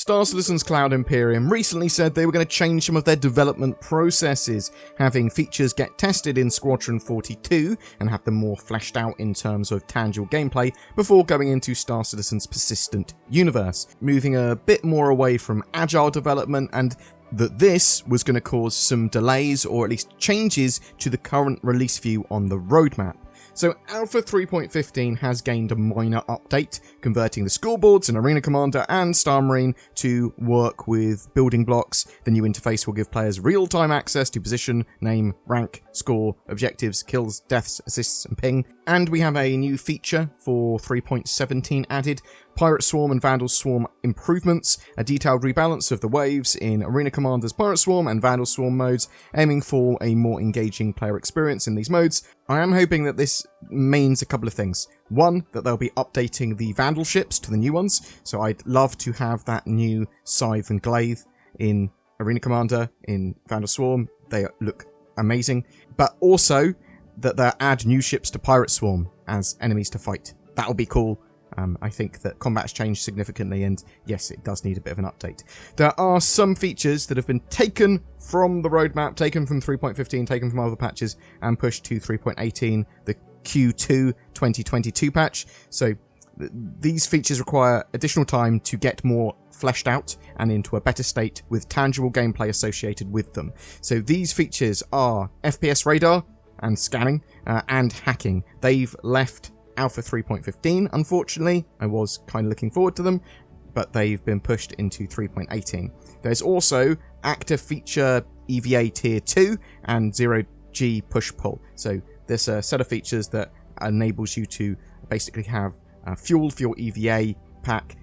Star Citizen's Cloud Imperium recently said they were going to change some of their development processes, having features get tested in Squadron 42 and have them more fleshed out in terms of tangible gameplay before going into Star Citizen's persistent universe, moving a bit more away from agile development, and that this was going to cause some delays or at least changes to the current release view on the roadmap. So Alpha 3.15 has gained a minor update, converting the scoreboards in Arena Commander and Star Marine to work with building blocks. The new interface will give players real-time access to position, name, rank, score, objectives, kills, deaths, assists, and ping. And we have a new feature for 3.17 added, Pirate Swarm and Vandal Swarm improvements, a detailed rebalance of the waves in Arena Commander's Pirate Swarm and Vandal Swarm modes, aiming for a more engaging player experience in these modes. I am hoping that this means a couple of things. One, that they'll be updating the Vandal ships to the new ones, so I'd love to have that new Scythe and Glaive in Arena Commander, in Vandal Swarm. They look amazing. But also, that they'll add new ships to Pirate Swarm as enemies to fight. That'll be cool. I think that combat's changed significantly, and yes, it does need a bit of an update. There are some features that have been taken from the roadmap, taken from 3.15, taken from other patches, and pushed to 3.18, the Q2 2022 patch. So these features require additional time to get more fleshed out and into a better state with tangible gameplay associated with them. So these features are FPS radar and scanning and hacking. They've left Alpha 3.15, unfortunately. I was kind of looking forward to them, but they've been pushed into 3.18. There's also active feature EVA Tier 2 and 0G push-pull. So there's a set of features that enables you to basically have fuel for your EVA pack,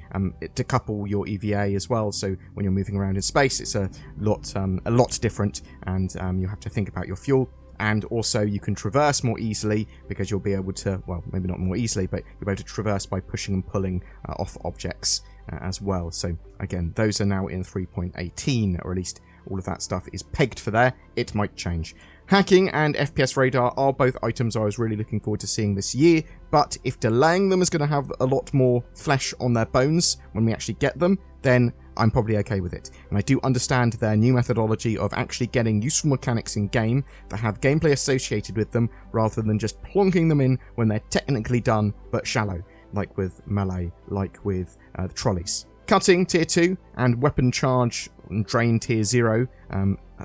to couple your EVA as well, so when you're moving around in space it's a lot different, and you have to think about your fuel. And also you can traverse more easily because you'll be able to, well, maybe not more easily, but you'll be able to traverse by pushing and pulling off objects as well. So again, those are now in 3.18, or at least all of that stuff is pegged for there. It might change. Hacking and FPS radar are both items I was really looking forward to seeing this year, but if delaying them is going to have a lot more flesh on their bones when we actually get them, then I'm probably okay with it. And I do understand their new methodology of actually getting useful mechanics in game that have gameplay associated with them, rather than just plonking them in when they're technically done but shallow, like with melee, like with the trolleys. Cutting Tier 2 and Weapon Charge and Drain Tier 0,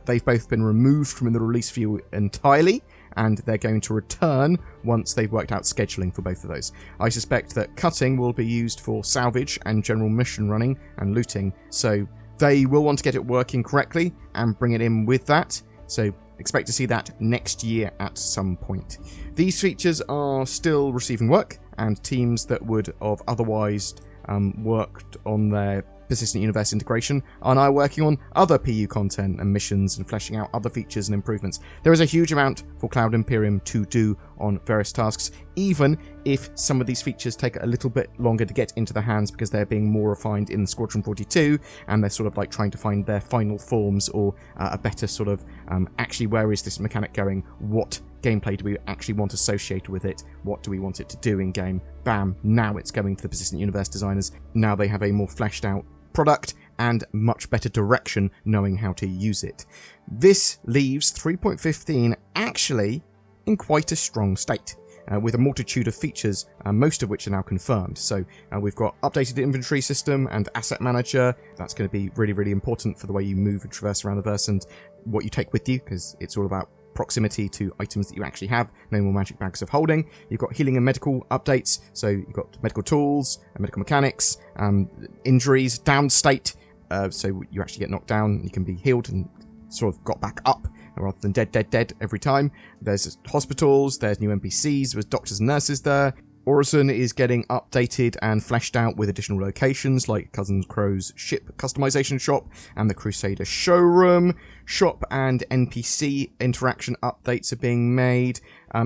they've both been removed from the release view entirely, and they're going to return once they've worked out scheduling for both of those. I suspect that cutting will be used for salvage and general mission running and looting, so they will want to get it working correctly and bring it in with that, so expect to see that next year at some point. These features are still receiving work, and teams that would have otherwise worked on their persistent universe integration are now working on other PU content and missions and fleshing out other features and improvements. There is a huge amount for Cloud Imperium to do on various tasks, even if some of these features take a little bit longer to get into the hands because they're being more refined in Squadron 42, and they're sort of like trying to find their final forms, or a better sort of actually, where is this mechanic going? What gameplay do we actually want associated with it? What do we want it to do in game? Bam, now it's going to the persistent universe designers. Now they have a more fleshed out product and much better direction knowing how to use it. This leaves 3.15 actually in quite a strong state, with a multitude of features, most of which are now confirmed. So we've got updated inventory system and asset manager. That's going to be really, really important for the way you move and traverse around the verse and what you take with you, because it's all about proximity to items that you actually have, no more magic bags of holding. You've got healing and medical updates, so you've got medical tools and medical mechanics, injuries, down state, so you actually get knocked down, you can be healed and sort of got back up rather than dead every time. There's hospitals, there's new NPCs, there's doctors and nurses there. Orison is getting updated and fleshed out with additional locations like Cousin Crow's ship customization shop and the Crusader showroom. Shop and NPC interaction updates are being made.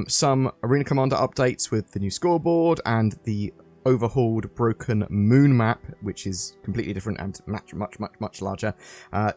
Some Arena Commander updates with the new scoreboard and the overhauled Broken Moon map, which is completely different and much larger.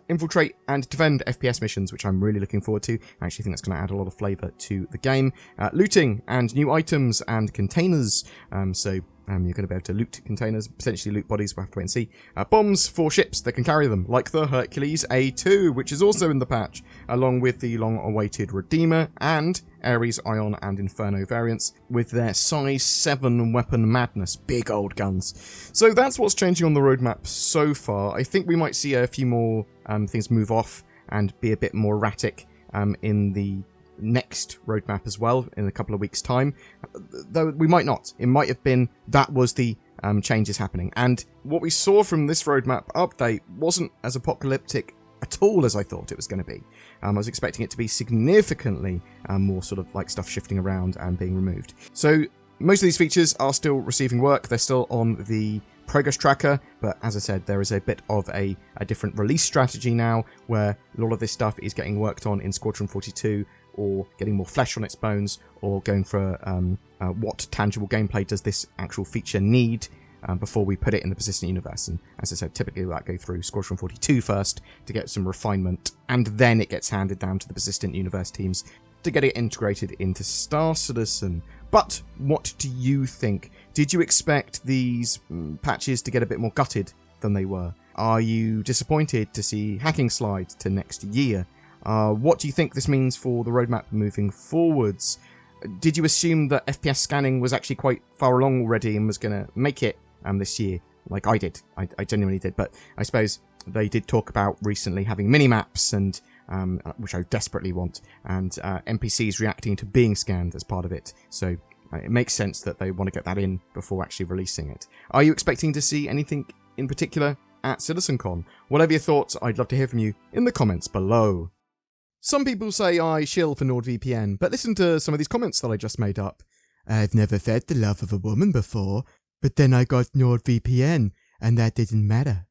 Infiltrate and defend FPS missions, which I'm really looking forward to. I actually think that's going to add a lot of flavour to the game. Looting and new items and containers. So You're going to be able to loot containers, potentially loot bodies, we'll have to wait and see. Bombs for ships that can carry them, like the Hercules A2, which is also in the patch, along with the long-awaited Redeemer and Ares, Ion, and Inferno variants, with their size 7 weapon madness, big old guns. So that's what's changing on the roadmap so far. I think we might see a few more things move off and be a bit more erratic in the next roadmap as well in a couple of weeks' time, though we might not. It might have been that was the changes happening, and what we saw from this roadmap update wasn't as apocalyptic at all as I thought it was going to be. I was expecting it to be significantly more sort of like stuff shifting around and being removed. So most of these features are still receiving work. They're still on the progress tracker, but as I said, there is a bit of a different release strategy now, where a lot of this stuff is getting worked on in Squadron 42, or getting more flesh on its bones, or going for what tangible gameplay does this actual feature need before we put it in the persistent universe. And as I said, typically that go through Squadron 42 first to get some refinement, and then it gets handed down to the persistent universe teams to get it integrated into Star Citizen. But what do you think? Did you expect these patches to get a bit more gutted than they were? Are you disappointed to see hacking slide to next year? What do you think this means for the roadmap moving forwards? Did you assume that FPS scanning was actually quite far along already and was going to make it this year? Like I did. I genuinely did. But I suppose they did talk about recently having mini-maps, and which I desperately want, and NPCs reacting to being scanned as part of it. So it makes sense that they want to get that in before actually releasing it. Are you expecting to see anything in particular at CitizenCon? Whatever your thoughts, I'd love to hear from you in the comments below. Some people say I shill for NordVPN, but listen to some of these comments that I just made up. I've never felt the love of a woman before, but then I got NordVPN, and that didn't matter.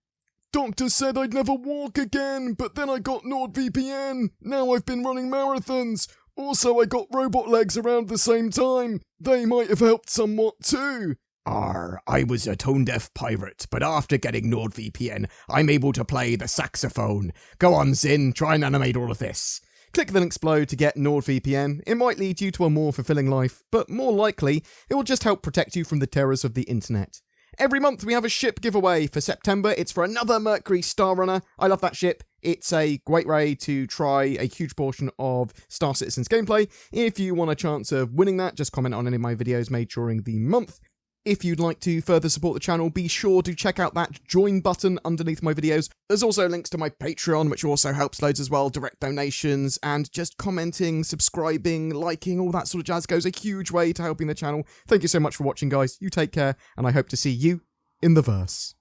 Doctor said I'd never walk again, but then I got NordVPN. Now I've been running marathons. Also, I got robot legs around the same time. They might have helped somewhat too. I was a tone-deaf pirate, but after getting NordVPN, I'm able to play the saxophone. Go on, Zin, try and animate all of this. Click the links below to get NordVPN. It might lead you to a more fulfilling life, but more likely, it will just help protect you from the terrors of the internet. Every month we have a ship giveaway. For September, it's for another Mercury Star Runner. I love that ship. It's a great way to try a huge portion of Star Citizen's gameplay. If you want a chance of winning that, just comment on any of my videos made during the month. If you'd like to further support the channel, be sure to check out that join button underneath my videos. There's also links to my Patreon, which also helps loads as well, direct donations, and just commenting, subscribing, liking, all that sort of jazz goes a huge way to helping the channel. Thank you so much for watching, guys. You take care, and I hope to see you in the verse.